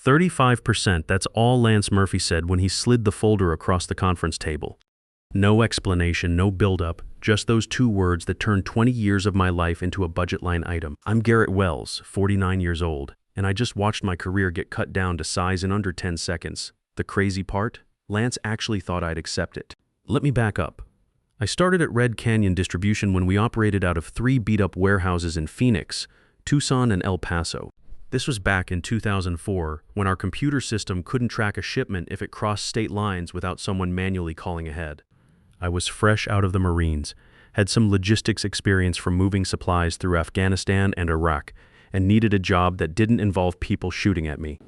35%, that's all Lance Murphy said when he slid the folder across the conference table. No explanation, no build-up, just those two words that turned 20 years of my life into a budget line item. I'm Garrett Wells, 49 years old, and I just watched my career get cut down to size in under 10 seconds. The crazy part? Lance actually thought I'd accept it. Let me back up. I started at Red Canyon Distribution when we operated out of 3 beat-up warehouses in Phoenix, Tucson, and El Paso. This was back in 2004, when our computer system couldn't track a shipment if it crossed state lines without someone manually calling ahead. I was fresh out of the Marines, had some logistics experience from moving supplies through Afghanistan and Iraq, and needed a job that didn't involve people shooting at me.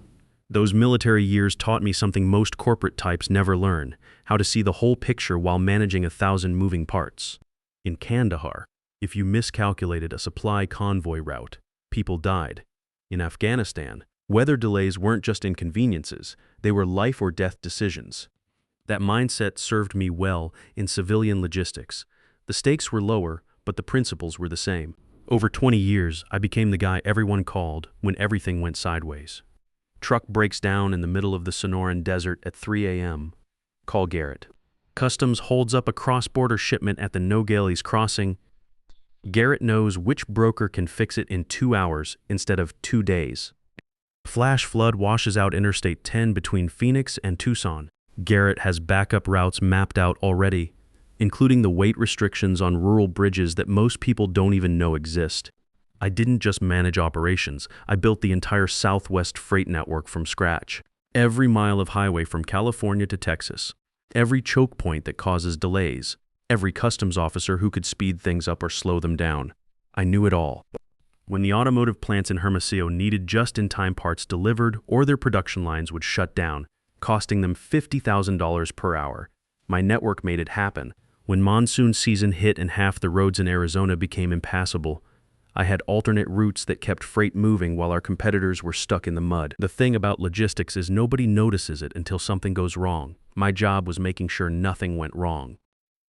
Those military years taught me something most corporate types never learn: how to see the whole picture while managing 1,000 moving parts. In Kandahar, if you miscalculated a supply convoy route, people died. In Afghanistan, weather delays weren't just inconveniences, they were life or death decisions. That mindset served me well in civilian logistics. The stakes were lower, but the principles were the same. Over 20 years, I became the guy everyone called when everything went sideways. Truck breaks down in the middle of the Sonoran Desert at 3 a.m. Call Garrett. Customs holds up a cross-border shipment at the Nogales crossing. Garrett knows which broker can fix it in 2 hours instead of 2 days. Flash flood washes out Interstate 10 between Phoenix and Tucson. Garrett has backup routes mapped out already, including the weight restrictions on rural bridges that most people don't even know exist. I didn't just manage operations, I built the entire Southwest freight network from scratch. Every mile of highway from California to Texas, every choke point that causes delays, every customs officer who could speed things up or slow them down. I knew it all. When the automotive plants in Hermosillo needed just-in-time parts delivered or their production lines would shut down, costing them $50,000 per hour, my network made it happen. When monsoon season hit and half the roads in Arizona became impassable, I had alternate routes that kept freight moving while our competitors were stuck in the mud. The thing about logistics is nobody notices it until something goes wrong. My job was making sure nothing went wrong.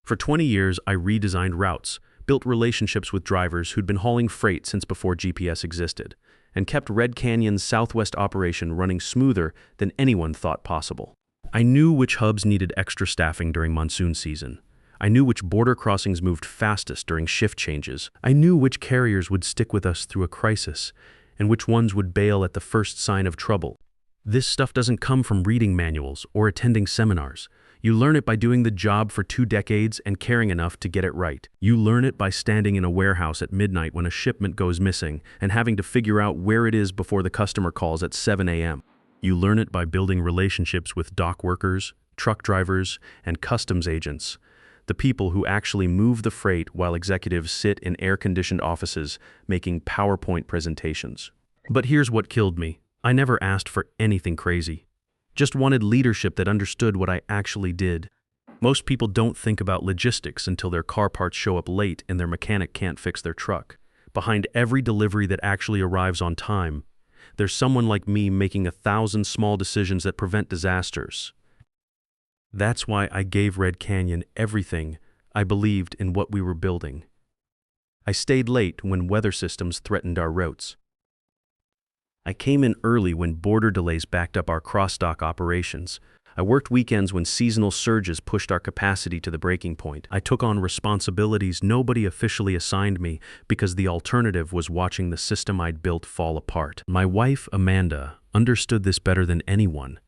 For 20 years, I redesigned routes, built relationships with drivers who'd been hauling freight since before GPS existed, and kept Red Canyon's Southwest operation running smoother than anyone thought possible. I knew which hubs needed extra staffing during monsoon season. I knew which border crossings moved fastest during shift changes. I knew which carriers would stick with us through a crisis, and which ones would bail at the first sign of trouble. This stuff doesn't come from reading manuals or attending seminars. You learn it by doing the job for 2 decades and caring enough to get it right. You learn it by standing in a warehouse at midnight when a shipment goes missing and having to figure out where it is before the customer calls at 7 a.m. You learn it by building relationships with dock workers, truck drivers, and customs agents, the people who actually move the freight while executives sit in air-conditioned offices making PowerPoint presentations. But here's what killed me. I never asked for anything crazy. Just wanted leadership that understood what I actually did. Most people don't think about logistics until their car parts show up late and their mechanic can't fix their truck. Behind every delivery that actually arrives on time, there's someone like me making 1,000 small decisions that prevent disasters. That's why I gave Red Canyon everything. I believed in what we were building. I stayed late when weather systems threatened our routes. I came in early when border delays backed up our cross-dock operations. I worked weekends when seasonal surges pushed our capacity to the breaking point. I took on responsibilities nobody officially assigned me because the alternative was watching the system I'd built fall apart. My wife, Amanda, understood this better than anyone.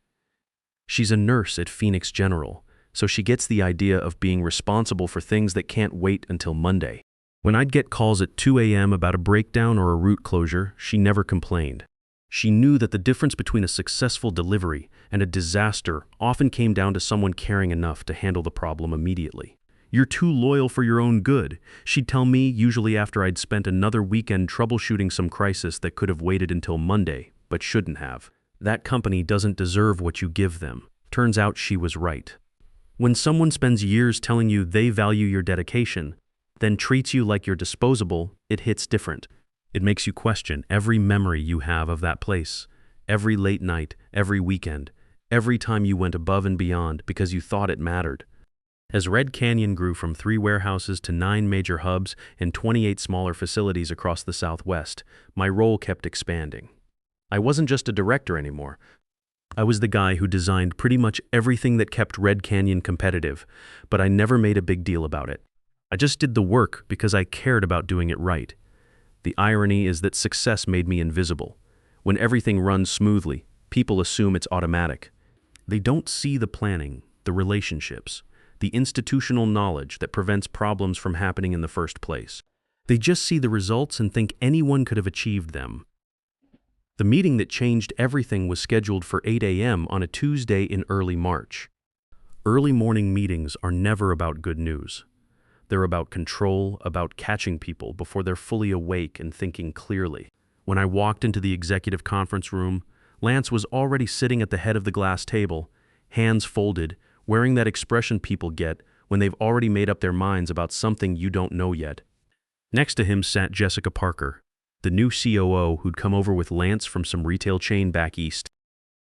She's a nurse at Phoenix General, so she gets the idea of being responsible for things that can't wait until Monday. When I'd get calls at 2 a.m. about a breakdown or a route closure, she never complained. She knew that the difference between a successful delivery and a disaster often came down to someone caring enough to handle the problem immediately. "You're too loyal for your own good," she'd tell me, usually after I'd spent another weekend troubleshooting some crisis that could have waited until Monday, but shouldn't have. That company doesn't deserve what you give them. Turns out she was right. When someone spends years telling you they value your dedication, then treats you like you're disposable, it hits different. It makes you question every memory you have of that place, every late night, every weekend, every time you went above and beyond because you thought it mattered. As Red Canyon grew from 3 warehouses to 9 major hubs and 28 smaller facilities across the Southwest, my role kept expanding. I wasn't just a director anymore. I was the guy who designed pretty much everything that kept Red Canyon competitive, but I never made a big deal about it. I just did the work because I cared about doing it right. The irony is that success made me invisible. When everything runs smoothly, people assume it's automatic. They don't see the planning, the relationships, the institutional knowledge that prevents problems from happening in the first place. They just see the results and think anyone could have achieved them. The meeting that changed everything was scheduled for 8 a.m. on a Tuesday in early March. Early morning meetings are never about good news. They're about control, about catching people before they're fully awake and thinking clearly. When I walked into the executive conference room, Lance was already sitting at the head of the glass table, hands folded, wearing that expression people get when they've already made up their minds about something you don't know yet. Next to him sat Jessica Parker, the new COO who'd come over with Lance from some retail chain back east.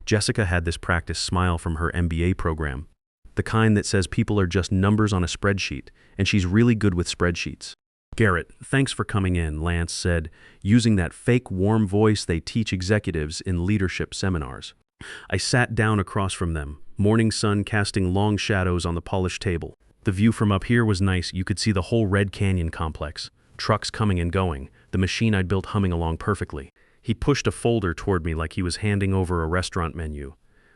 Jessica had this practice smile from her MBA program, the kind that says people are just numbers on a spreadsheet, and she's really good with spreadsheets. "Garrett, thanks for coming in," Lance said, using that fake warm voice they teach executives in leadership seminars. I sat down across from them, morning sun casting long shadows on the polished table. The view from up here was nice. You could see the whole Red Canyon complex, trucks coming and going, the machine I'd built humming along perfectly. He pushed a folder toward me like he was handing over a restaurant menu.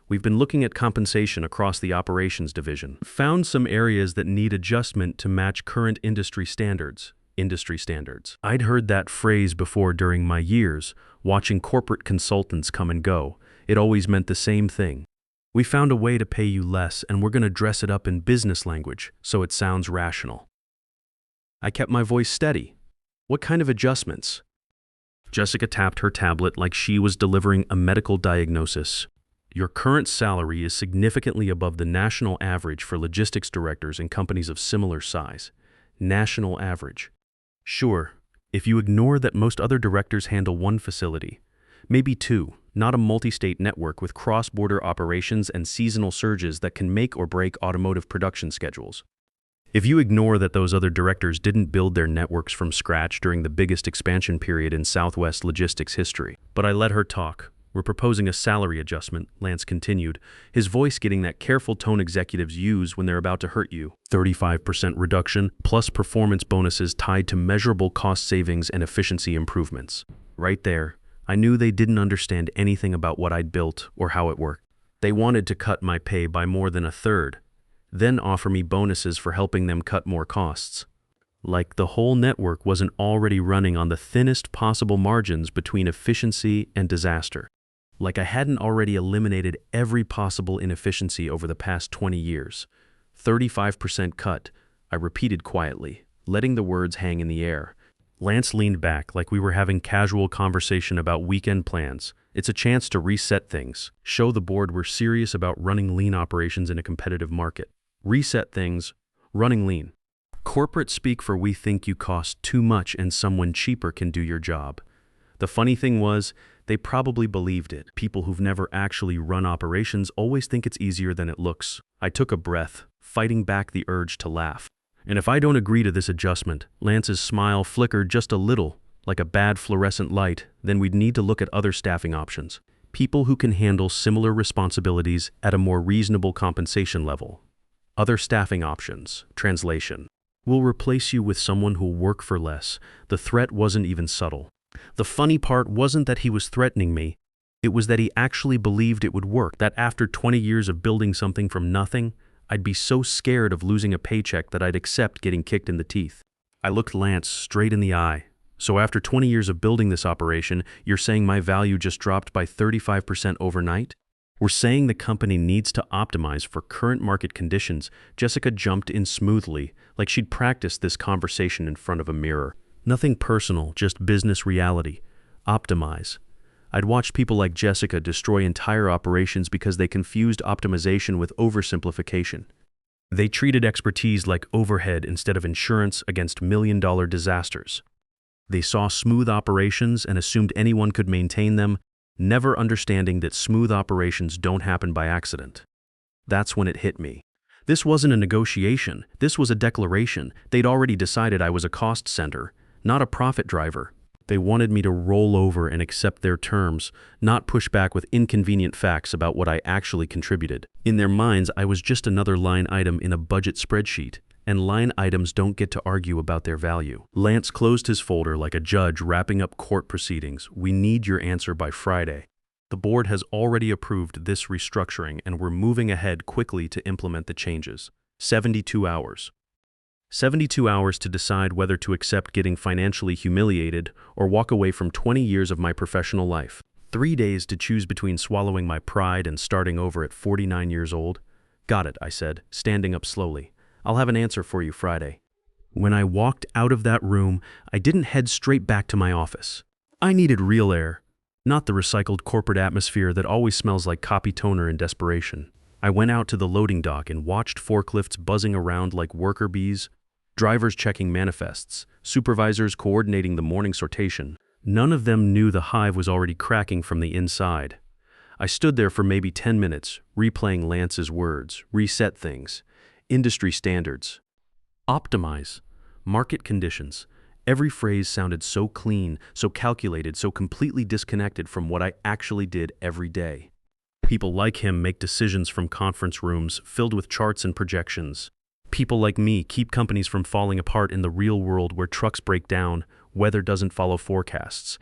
"We've been looking at compensation across the operations division. Found some areas that need adjustment to match current industry standards." Industry standards. I'd heard that phrase before during my years, watching corporate consultants come and go. It always meant the same thing. "We found a way to pay you less, and we're going to dress it up in business language so it sounds rational." I kept my voice steady. "What kind of adjustments?" Jessica tapped her tablet like she was delivering a medical diagnosis. "Your current salary is significantly above the national average for logistics directors in companies of similar size." National average. Sure, if you ignore that most other directors handle one facility, maybe two, not a multi-state network with cross-border operations and seasonal surges that can make or break automotive production schedules. If you ignore that those other directors didn't build their networks from scratch during the biggest expansion period in Southwest logistics history. But I let her talk. "We're proposing a salary adjustment," Lance continued, his voice getting that careful tone executives use when they're about to hurt you. 35% reduction, plus performance bonuses tied to measurable cost savings and efficiency improvements. Right there, I knew they didn't understand anything about what I'd built or how it worked. They wanted to cut my pay by more than a third, then offer me bonuses for helping them cut more costs. Like the whole network wasn't already running on the thinnest possible margins between efficiency and disaster. Like I hadn't already eliminated every possible inefficiency over the past 20 years. 35% cut, I repeated quietly, letting the words hang in the air. Lance leaned back like we were having casual conversation about weekend plans. "It's a chance to reset things, show the board we're serious about running lean operations in a competitive market." Reset things, running lean. Corporate speak for "we think you cost too much and someone cheaper can do your job." The funny thing was, they probably believed it. People who've never actually run operations always think it's easier than it looks. I took a breath, fighting back the urge to laugh. "And if I don't agree to this adjustment," Lance's smile flickered just a little, like a bad fluorescent light, "then we'd need to look at other staffing options. People who can handle similar responsibilities at a more reasonable compensation level." Other staffing options. Translation. "We'll replace you with someone who'll work for less." The threat wasn't even subtle. The funny part wasn't that he was threatening me. It was that he actually believed it would work, that after 20 years of building something from nothing, I'd be so scared of losing a paycheck that I'd accept getting kicked in the teeth. I looked Lance straight in the eye. "So after 20 years of building this operation, you're saying my value just dropped by 35% overnight?" "We're saying the company needs to optimize for current market conditions." Jessica jumped in smoothly, like she'd practiced this conversation in front of a mirror. Nothing personal, just business reality. Optimize. I'd watched people like Jessica destroy entire operations because they confused optimization with oversimplification. They treated expertise like overhead instead of insurance against million-dollar disasters. They saw smooth operations and assumed anyone could maintain them, never understanding that smooth operations don't happen by accident. That's when it hit me. This wasn't a negotiation, this was a declaration. They'd already decided I was a cost center, not a profit driver. They wanted me to roll over and accept their terms, not push back with inconvenient facts about what I actually contributed. In their minds, I was just another line item in a budget spreadsheet, and line items don't get to argue about their value. Lance closed his folder like a judge wrapping up court proceedings. We need your answer by Friday. The board has already approved this restructuring, and we're moving ahead quickly to implement the changes. 72 hours. 72 hours to decide whether to accept getting financially humiliated or walk away from 20 years of my professional life. 3 days to choose between swallowing my pride and starting over at 49 years old. Got it, I said, standing up slowly. I'll have an answer for you Friday. When I walked out of that room, I didn't head straight back to my office. I needed real air, not the recycled corporate atmosphere that always smells like copy toner in desperation. I went out to the loading dock and watched forklifts buzzing around like worker bees, drivers checking manifests, supervisors coordinating the morning sortation. None of them knew the hive was already cracking from the inside. I stood there for maybe 10 minutes, replaying Lance's words, reset things, industry standards, optimize, market conditions. Every phrase sounded so clean, so calculated, so completely disconnected from what I actually did every day. People like him make decisions from conference rooms filled with charts and projections. People like me keep companies from falling apart in the real world where trucks break down, weather doesn't follow forecasts,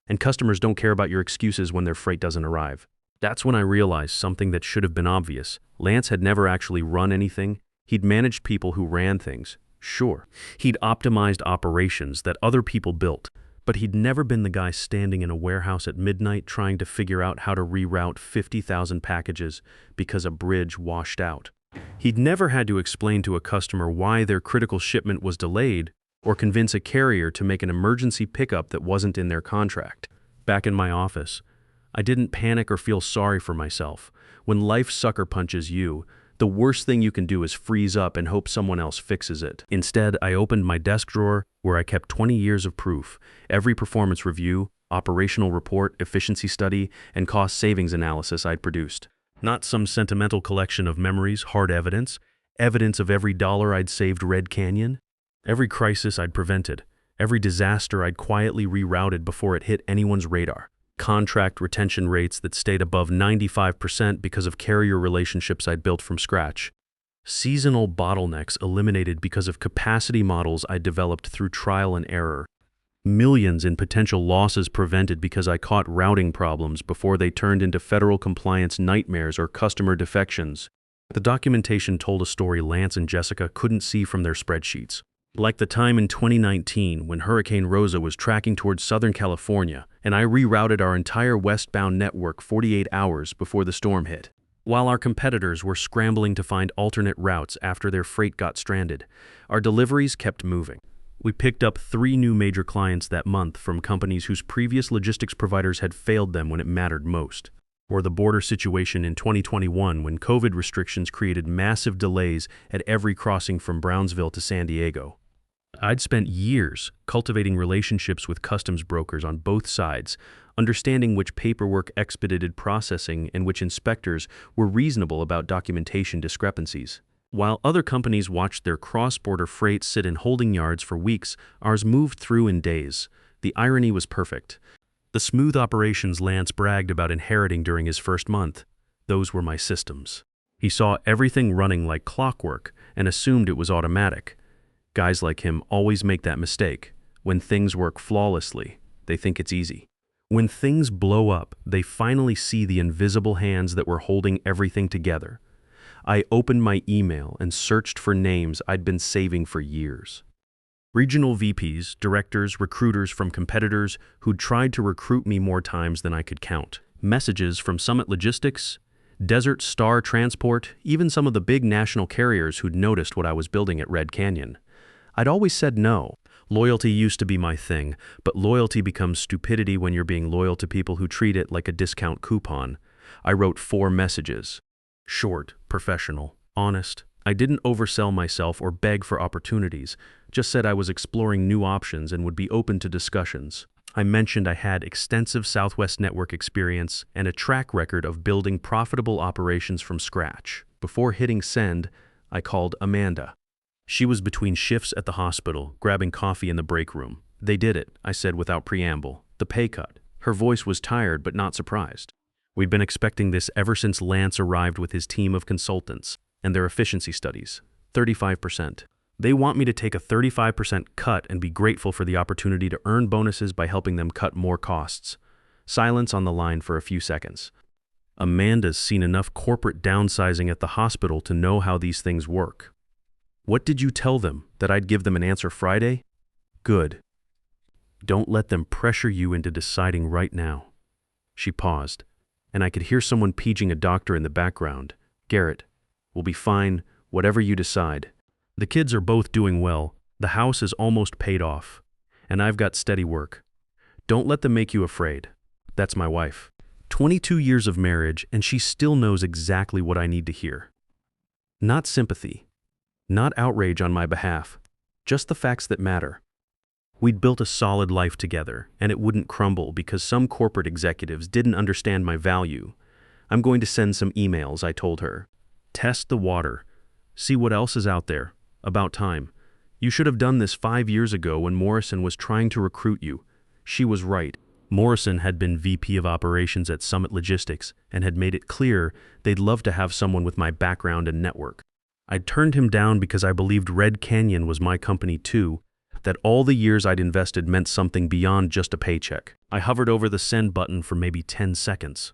and customers don't care about your excuses when their freight doesn't arrive. That's when I realized something that should have been obvious. Lance had never actually run anything. He'd managed people who ran things. Sure, he'd optimized operations that other people built, but he'd never been the guy standing in a warehouse at midnight trying to figure out how to reroute 50,000 packages because a bridge washed out. He'd never had to explain to a customer why their critical shipment was delayed or convince a carrier to make an emergency pickup that wasn't in their contract. Back in my office, I didn't panic or feel sorry for myself. When life sucker punches you, the worst thing you can do is freeze up and hope someone else fixes it. Instead, I opened my desk drawer where I kept 20 years of proof, every performance review, operational report, efficiency study, and cost savings analysis I'd produced. Not some sentimental collection of memories, hard evidence, evidence of every dollar I'd saved Red Canyon, every crisis I'd prevented, every disaster I'd quietly rerouted before it hit anyone's radar. Contract retention rates that stayed above 95% because of carrier relationships I'd built from scratch. Seasonal bottlenecks eliminated because of capacity models I developed through trial and error. Millions in potential losses prevented because I caught routing problems before they turned into federal compliance nightmares or customer defections. The documentation told a story Lance and Jessica couldn't see from their spreadsheets. Like the time in 2019 when Hurricane Rosa was tracking towards Southern California, and I rerouted our entire westbound network 48 hours before the storm hit. While our competitors were scrambling to find alternate routes after their freight got stranded, our deliveries kept moving. We picked up 3 new major clients that month from companies whose previous logistics providers had failed them when it mattered most. Or the border situation in 2021 when COVID restrictions created massive delays at every crossing from Brownsville to San Diego. I'd spent years cultivating relationships with customs brokers on both sides, understanding which paperwork expedited processing and which inspectors were reasonable about documentation discrepancies. While other companies watched their cross-border freight sit in holding yards for weeks, ours moved through in days. The irony was perfect. The smooth operations Lance bragged about inheriting during his first month, those were my systems. He saw everything running like clockwork and assumed it was automatic. Guys like him always make that mistake. When things work flawlessly, they think it's easy. When things blow up, they finally see the invisible hands that were holding everything together. I opened my email and searched for names I'd been saving for years. Regional VPs, directors, recruiters from competitors who'd tried to recruit me more times than I could count. Messages from Summit Logistics, Desert Star Transport, even some of the big national carriers who'd noticed what I was building at Red Canyon. I'd always said no. Loyalty used to be my thing, but loyalty becomes stupidity when you're being loyal to people who treat it like a discount coupon. I wrote 4 messages. Short, professional, honest. I didn't oversell myself or beg for opportunities, just said I was exploring new options and would be open to discussions. I mentioned I had extensive Southwest network experience and a track record of building profitable operations from scratch. Before hitting send, I called Amanda. She was between shifts at the hospital, grabbing coffee in the break room. They did it, I said without preamble. The pay cut. Her voice was tired but not surprised. We'd been expecting this ever since Lance arrived with his team of consultants and their efficiency studies. 35%. They want me to take a 35% cut and be grateful for the opportunity to earn bonuses by helping them cut more costs. Silence on the line for a few seconds. Amanda's seen enough corporate downsizing at the hospital to know how these things work. What did you tell them? That I'd give them an answer Friday? Good. Don't let them pressure you into deciding right now. She paused, and I could hear someone paging a doctor in the background. Garrett, we'll be fine, whatever you decide. The kids are both doing well, the house is almost paid off, and I've got steady work. Don't let them make you afraid. That's my wife. 22 years of marriage, and she still knows exactly what I need to hear. Not sympathy, not outrage on my behalf, just the facts that matter. We'd built a solid life together, and it wouldn't crumble because some corporate executives didn't understand my value. I'm going to send some emails, I told her. Test the water. See what else is out there. About time. You should have done this 5 years ago when Morrison was trying to recruit you. She was right. Morrison had been VP of operations at Summit Logistics and had made it clear they'd love to have someone with my background and network. I'd turned him down because I believed Red Canyon was my company too, that all the years I'd invested meant something beyond just a paycheck. I hovered over the send button for maybe 10 seconds.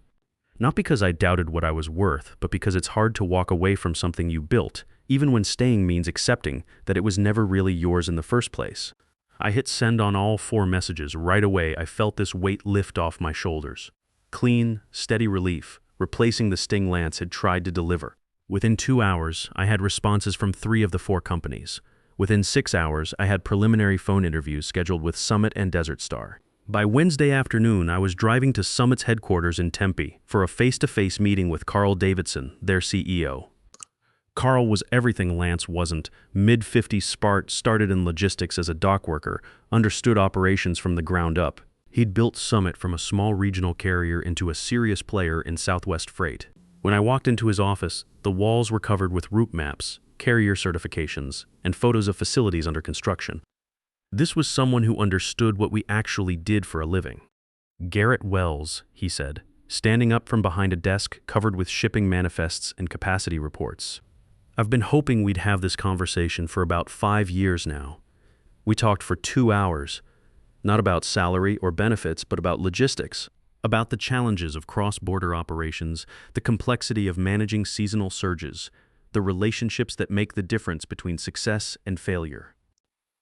Not because I doubted what I was worth, but because it's hard to walk away from something you built, even when staying means accepting that it was never really yours in the first place. I hit send on all 4 messages. Right away, I felt this weight lift off my shoulders. Clean, steady relief, replacing the sting Lance had tried to deliver. Within 2 hours, I had responses from 3 of the 4 companies. Within 6 hours, I had preliminary phone interviews scheduled with Summit and Desert Star. By Wednesday afternoon, I was driving to Summit's headquarters in Tempe for a face-to-face meeting with Carl Davidson, their CEO. Carl was everything Lance wasn't. Mid-50s Spart, started in logistics as a dock worker, understood operations from the ground up. He'd built Summit from a small regional carrier into a serious player in Southwest freight. When I walked into his office, the walls were covered with route maps, carrier certifications, and photos of facilities under construction. This was someone who understood what we actually did for a living. Garrett Wells, he said, standing up from behind a desk covered with shipping manifests and capacity reports. I've been hoping we'd have this conversation for about 5 years now. We talked for 2 hours, not about salary or benefits, but about logistics, about the challenges of cross-border operations, the complexity of managing seasonal surges, the relationships that make the difference between success and failure.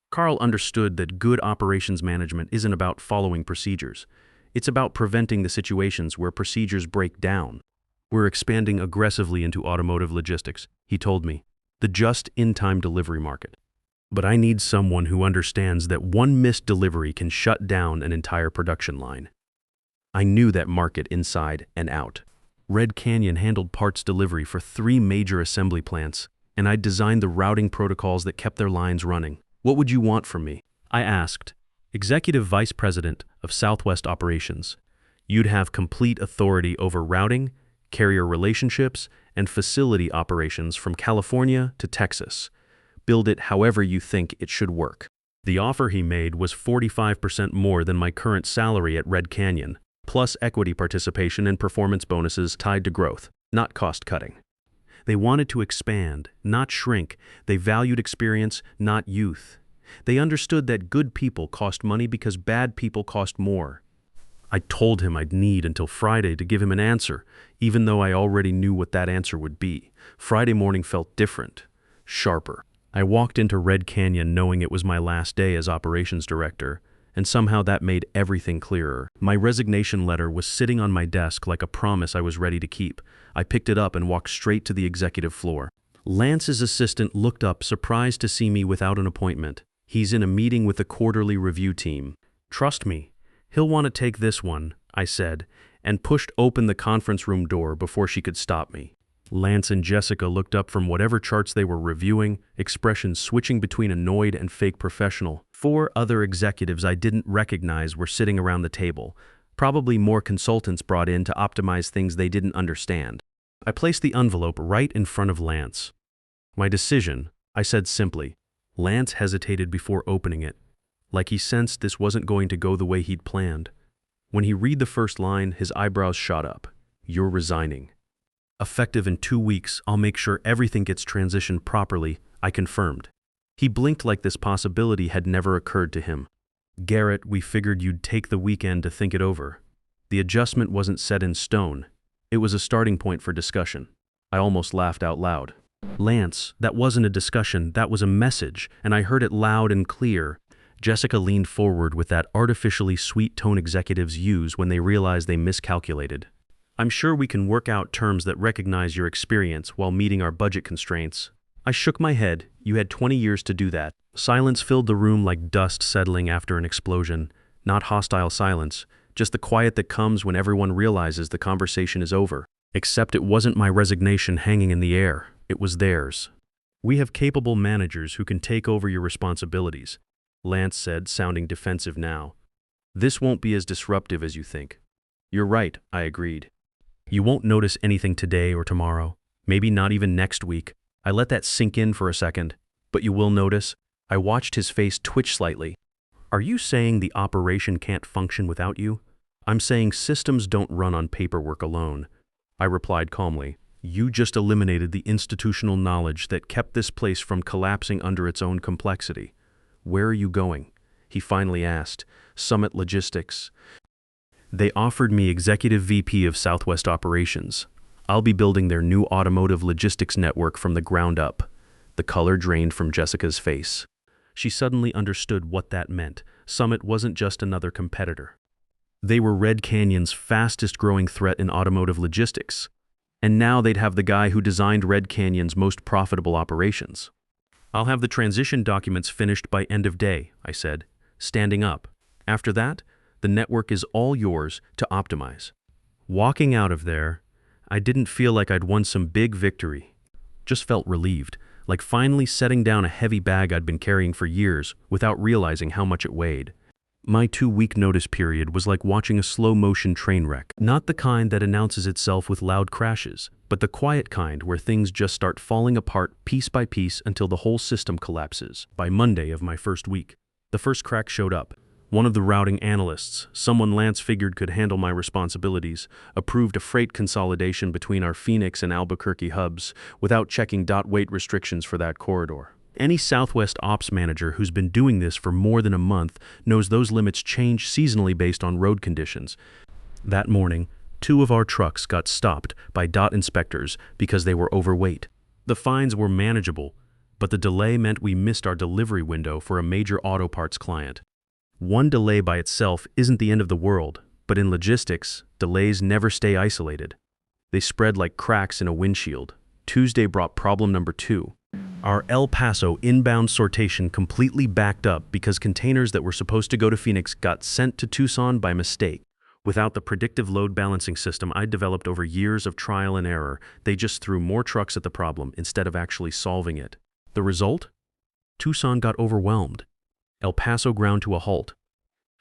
Carl understood that good operations management isn't about following procedures. It's about preventing the situations where procedures break down. We're expanding aggressively into automotive logistics, he told me, the just-in-time delivery market. But I need someone who understands that one missed delivery can shut down an entire production line. I knew that market inside and out. Red Canyon handled parts delivery for 3 major assembly plants, and I'd designed the routing protocols that kept their lines running. What would you want from me? I asked. Executive Vice President of Southwest Operations. You'd have complete authority over routing, carrier relationships, and facility operations from California to Texas. Build it however you think it should work. The offer he made was 45% more than my current salary at Red Canyon, plus equity participation and performance bonuses tied to growth, not cost-cutting. They wanted to expand, not shrink. They valued experience, not youth. They understood that good people cost money because bad people cost more. I told him I'd need until Friday to give him an answer, even though I already knew what that answer would be. Friday morning felt different, sharper. I walked into Red Canyon knowing it was my last day as operations director, and somehow that made everything clearer. My resignation letter was sitting on my desk like a promise I was ready to keep. I picked it up and walked straight to the executive floor. Lance's assistant looked up, surprised to see me without an appointment. He's in a meeting with the quarterly review team. Trust me, he'll want to take this one, I said, and pushed open the conference room door before she could stop me. Lance and Jessica looked up from whatever charts they were reviewing, expressions switching between annoyed and fake professional. 4 other executives I didn't recognize were sitting around the table, probably more consultants brought in to optimize things they didn't understand. I placed the envelope right in front of Lance. My decision, I said simply. Lance hesitated before opening it. like he sensed this wasn't going to go the way he'd planned. When he read the first line, his eyebrows shot up. "You're resigning." "Effective in 2 weeks, I'll make sure everything gets transitioned properly," I confirmed. He blinked like this possibility had never occurred to him. "Garrett, we figured you'd take the weekend to think it over." The adjustment wasn't set in stone. It was a starting point for discussion. I almost laughed out loud. "Lance, that wasn't a discussion, that was a message, and I heard it loud and clear." Jessica leaned forward with that artificially sweet tone executives use when they realize they miscalculated. "I'm sure we can work out terms that recognize your experience while meeting our budget constraints." I shook my head. "You had 20 years to do that." Silence filled the room like dust settling after an explosion. Not hostile silence, just the quiet that comes when everyone realizes the conversation is over. Except it wasn't my resignation hanging in the air, it was theirs. "We have capable managers who can take over your responsibilities," Lance said, sounding defensive now. "This won't be as disruptive as you think." "You're right," I agreed. "You won't notice anything today or tomorrow, maybe not even next week." I let that sink in for a second. "But you will notice." I watched his face twitch slightly. "Are you saying the operation can't function without you?" "I'm saying systems don't run on paperwork alone," I replied calmly. "You just eliminated the institutional knowledge that kept this place from collapsing under its own complexity." "Where are you going?" he finally asked. "Summit Logistics." They offered me Executive VP of Southwest Operations. I'll be building their new automotive logistics network from the ground up. The color drained from Jessica's face. She suddenly understood what that meant. Summit wasn't just another competitor. They were Red Canyon's fastest-growing threat in automotive logistics. And now they'd have the guy who designed Red Canyon's most profitable operations. "I'll have the transition documents finished by end of day," I said, standing up. "After that, the network is all yours to optimize." Walking out of there, I didn't feel like I'd won some big victory. Just felt relieved, like finally setting down a heavy bag I'd been carrying for years without realizing how much it weighed. My 2-week notice period was like watching a slow-motion train wreck. Not the kind that announces itself with loud crashes, but the quiet kind where things just start falling apart piece by piece until the whole system collapses. By Monday of my first week, the first crack showed up. One of the routing analysts, someone Lance figured could handle my responsibilities, approved a freight consolidation between our Phoenix and Albuquerque hubs without checking weight restrictions for that corridor. Any Southwest ops manager who's been doing this for more than a month knows those limits change seasonally based on road conditions. That morning, 2 of our trucks got stopped by inspectors because they were overweight. The fines were manageable, but the delay meant we missed our delivery window for a major auto parts client. One delay by itself isn't the end of the world, but in logistics, delays never stay isolated. They spread like cracks in a windshield. Tuesday brought problem number 2. Our El Paso inbound sortation completely backed up because containers that were supposed to go to Phoenix got sent to Tucson by mistake. Without the predictive load balancing system I'd developed over years of trial and error, they just threw more trucks at the problem instead of actually solving it. The result? Tucson got overwhelmed. El Paso ground to a halt.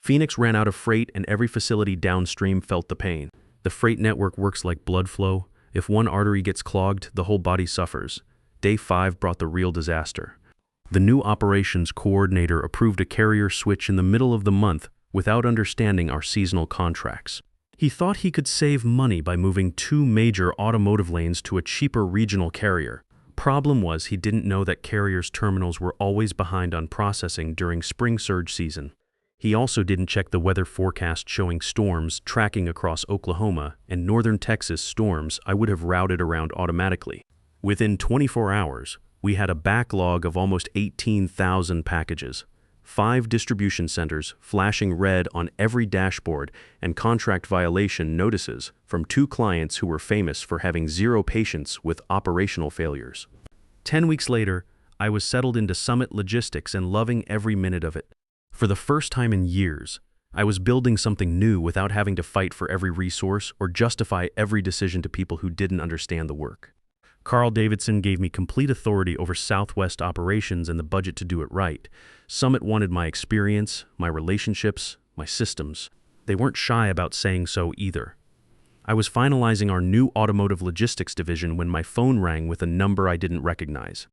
Phoenix ran out of freight and every facility downstream felt the pain. The freight network works like blood flow. If one artery gets clogged, the whole body suffers. Day 5 brought the real disaster. The new operations coordinator approved a carrier switch in the middle of the month without understanding our seasonal contracts. He thought he could save money by moving 2 major automotive lanes to a cheaper regional carrier. Problem was he didn't know that carriers' terminals were always behind on processing during spring surge season. He also didn't check the weather forecast showing storms tracking across Oklahoma and northern Texas storms I would have routed around automatically. Within 24 hours, we had a backlog of almost 18,000 packages, 5 distribution centers flashing red on every dashboard, and contract violation notices from 2 clients who were famous for having 0 patience with operational failures. 10 weeks later, I was settled into Summit Logistics and loving every minute of it. For the first time in years, I was building something new without having to fight for every resource or justify every decision to people who didn't understand the work. Carl Davidson gave me complete authority over Southwest operations and the budget to do it right. Summit wanted my experience, my relationships, my systems. They weren't shy about saying so either. I was finalizing our new automotive logistics division when my phone rang with a number I didn't recognize.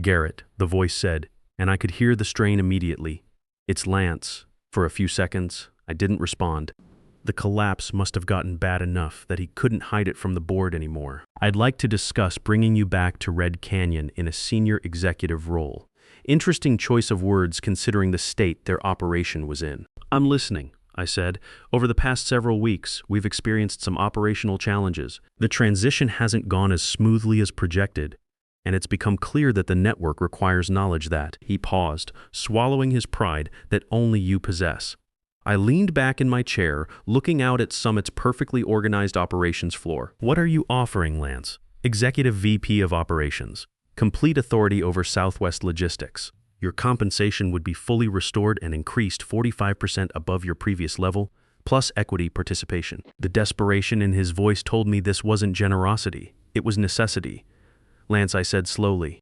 "Garrett," the voice said, and I could hear the strain immediately. "It's Lance." For a few seconds, I didn't respond. The collapse must have gotten bad enough that he couldn't hide it from the board anymore. "I'd like to discuss bringing you back to Red Canyon in a senior executive role." Interesting choice of words considering the state their operation was in. "I'm listening," I said. "Over the past several weeks, we've experienced some operational challenges. The transition hasn't gone as smoothly as projected, and it's become clear that the network requires knowledge that—" He paused, swallowing his pride, "that only you possess." I leaned back in my chair, looking out at Summit's perfectly organized operations floor. "What are you offering, Lance?" "Executive VP of Operations. Complete authority over Southwest Logistics. Your compensation would be fully restored and increased 45% above your previous level, plus equity participation." The desperation in his voice told me this wasn't generosity, it was necessity. "Lance," I said slowly,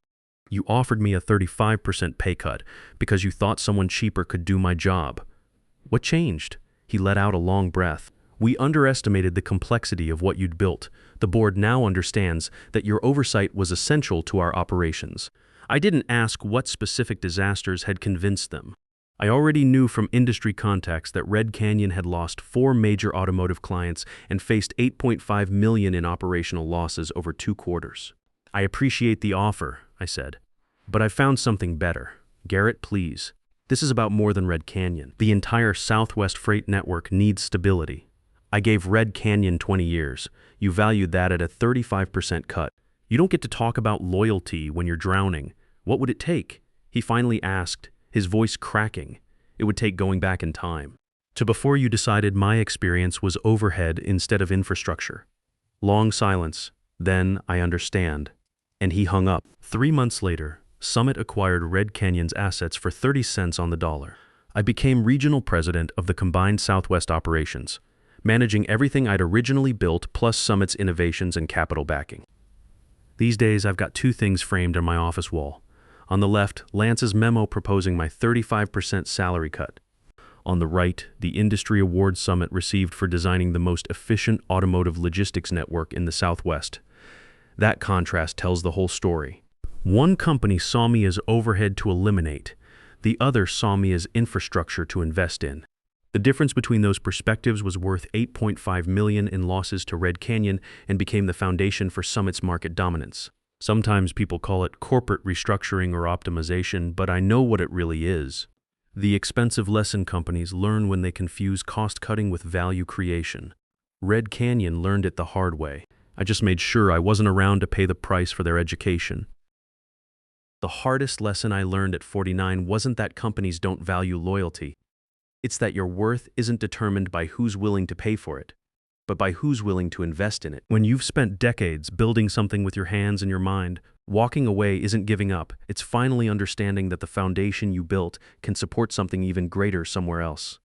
"you offered me a 35% pay cut because you thought someone cheaper could do my job. What changed?" He let out a long breath. "We underestimated the complexity of what you'd built. The board now understands that your oversight was essential to our operations." I didn't ask what specific disasters had convinced them. I already knew from industry contacts that Red Canyon had lost 4 major automotive clients and faced $8.5 million in operational losses over 2 quarters. "I appreciate the offer," I said, "but I found something better. Garrett, please. This is about more than Red Canyon. The entire Southwest freight network needs stability. I gave Red Canyon 20 years. You valued that at a 35% cut. You don't get to talk about loyalty when you're drowning. What would it take?" He finally asked, his voice cracking. "It would take going back in time to before you decided my experience was overhead instead of infrastructure." Long silence. Then, "I understand." And he hung up. 3 months later, Summit acquired Red Canyon's assets for 30 cents on the dollar. I became regional president of the combined Southwest operations, managing everything I'd originally built plus Summit's innovations and capital backing. These days, I've got 2 things framed on my office wall. On the left, Lance's memo proposing my 35% salary cut. On the right, the industry award Summit received for designing the most efficient automotive logistics network in the Southwest. That contrast tells the whole story. One company saw me as overhead to eliminate. The other saw me as infrastructure to invest in. The difference between those perspectives was worth $8.5 million in losses to Red Canyon and became the foundation for Summit's market dominance. Sometimes people call it corporate restructuring or optimization, but I know what it really is. The expensive lesson companies learn when they confuse cost-cutting with value creation. Red Canyon learned it the hard way. I just made sure I wasn't around to pay the price for their education. The hardest lesson I learned at 49 wasn't that companies don't value loyalty. It's that your worth isn't determined by who's willing to pay for it, but by who's willing to invest in it. When you've spent decades building something with your hands and your mind, walking away isn't giving up. It's finally understanding that the foundation you built can support something even greater somewhere else.